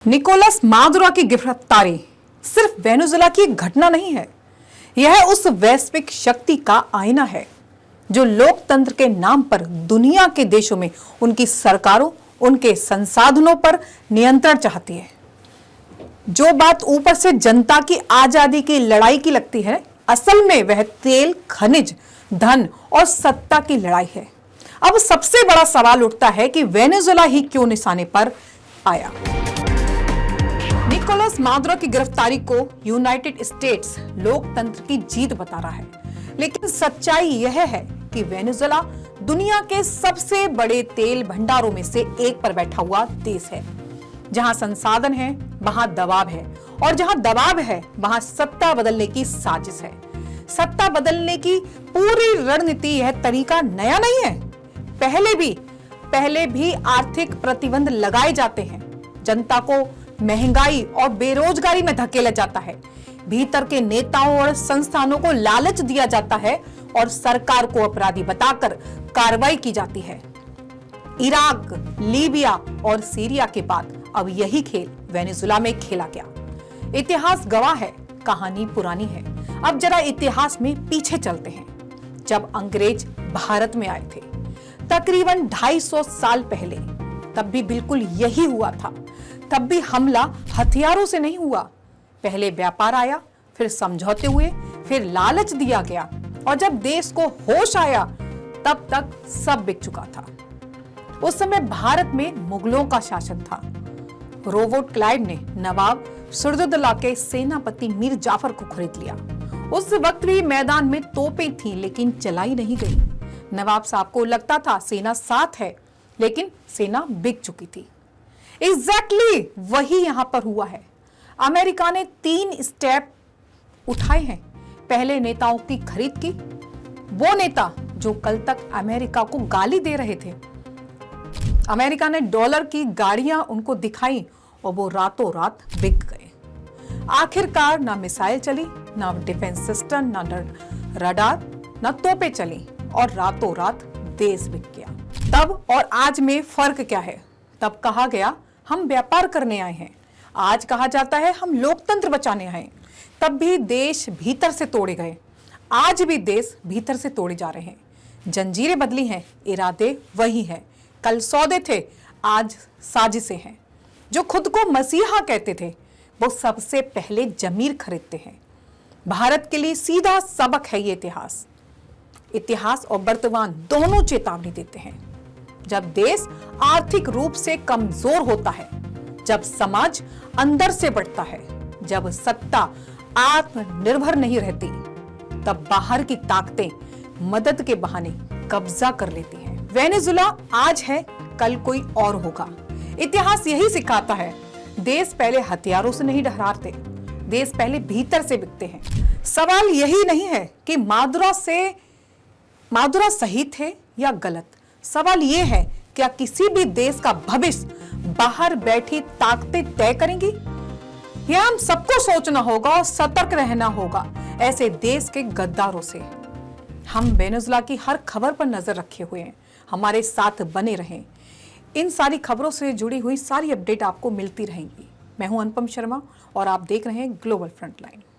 Nicolas Maduro की गिरफ्तारी सिर्फ वेनेजुएला की एक घटना नहीं है, यह उस वैश्विक शक्ति का आईना है जो लोकतंत्र के नाम पर दुनिया के देशों में उनकी सरकारों, उनके संसाधनों पर नियंत्रण चाहती है। जो बात ऊपर से जनता की आजादी की लड़ाई की लगती है, असल में वह तेल, खनिज, धन और सत्ता की लड़ाई है। अब सबसे बड़ा सवाल उठता है कि वेनेजुएला ही क्यों निशाने पर आया। निकोलस मादुरो की गिरफ्तारी को यूनाइटेड स्टेट्स लोकतंत्र की जीत बता रहा है, लेकिन सच्चाई यह है कि वेनेजुएला दुनिया के सबसे बड़े तेल भंडारों में से एक पर बैठा हुआ देश है। जहां संसाधन है वहां दबाव है, और जहां दबाव है वहां सत्ता बदलने की साजिश है। सत्ता बदलने की पूरी रणनीति, यह तरीका नया नहीं है। पहले भी आर्थिक प्रतिबंध लगाए जाते हैं, जनता को महंगाई और बेरोजगारी में धकेला जाता है, भीतर के नेताओं और संस्थानों को लालच दिया जाता है और सरकार को अपराधी बताकर कार्रवाई की जाती है। इराक, लीबिया और सीरिया के बाद अब यही खेल वेनेजुएला में खेला गया। इतिहास गवाह है, कहानी पुरानी है। अब जरा इतिहास में पीछे चलते हैं। जब अंग्रेज भारत में आए थे तकरीबन 250 साल पहले, तब भी बिल्कुल यही हुआ था। तब भी हमला हथियारों से नहीं हुआ। पहले व्यापार आया, फिर समझौते हुए, फिर लालच दिया गया, और जब देश को होश आया तब तक सब बिक चुका था। उस समय भारत में मुगलों का शासन था। रॉबर्ट क्लाइव ने नवाब सिराजुद्दौला के सेनापति मीर जाफर को खरीद लिया। उस वक्त भी मैदान में तोपें थीं, लेकिन चलाई नहीं गई। नवाब साहब को लगता था सेना साथ है, लेकिन सेना बिक चुकी थी। एग्जैक्टली वही यहां पर हुआ है। अमेरिका ने 3 स्टेप उठाए हैं। पहले नेताओं की खरीद की। वो नेता जो कल तक अमेरिका को गाली दे रहे थे, अमेरिका ने डॉलर की गाड़ियां उनको दिखाई और वो रातों रात बिक गए। आखिरकार ना मिसाइल चली, ना डिफेंस सिस्टम, ना रडार, ना तोपें चली, और रातों रात देश बिक गया। तब और आज में फर्क क्या है? तब कहा गया हम व्यापार करने आए हैं, आज कहा जाता है हम लोकतंत्र बचाने आए हैं। तब भी देश भीतर से तोड़े गए, आज भी देश भीतर से तोड़े जा रहे हैं। जंजीरें बदली हैं, इरादे वही हैं। कल सौदे थे, आज साजिशें हैं। जो खुद को मसीहा कहते थे, वो सबसे पहले जमीर खरीदते हैं। भारत के लिए सीधा सबक है ये इतिहास। इतिहास और वर्तमान दोनों चेतावनी देते हैं। जब देश आर्थिक रूप से कमजोर होता है, जब समाज अंदर से बढ़ता है, जब सत्ता आत्मनिर्भर नहीं रहती, तब बाहर की ताकतें मदद के बहाने कब्जा कर लेती हैं। वेनेजुएला आज है, कल कोई और होगा। इतिहास यही सिखाता है। देश पहले हथियारों से नहीं डराते, देश पहले भीतर से बिकते हैं। सवाल यही नहीं है कि मादुरो सही थे या गलत। सवाल यह है, क्या किसी भी देश का भविष्य बाहर बैठी ताकतें तय करेंगी? यह हम सबको सोचना होगा और सतर्क रहना होगा ऐसे देश के गद्दारों से। हम वेनेजुएला की हर खबर पर नजर रखे हुए हैं। हमारे साथ बने रहें। इन सारी खबरों से जुड़ी हुई सारी अपडेट आपको मिलती रहेंगी। मैं हूं अनुपम शर्मा और आप देख रहे हैं ग्लोबल फ्रंटलाइन।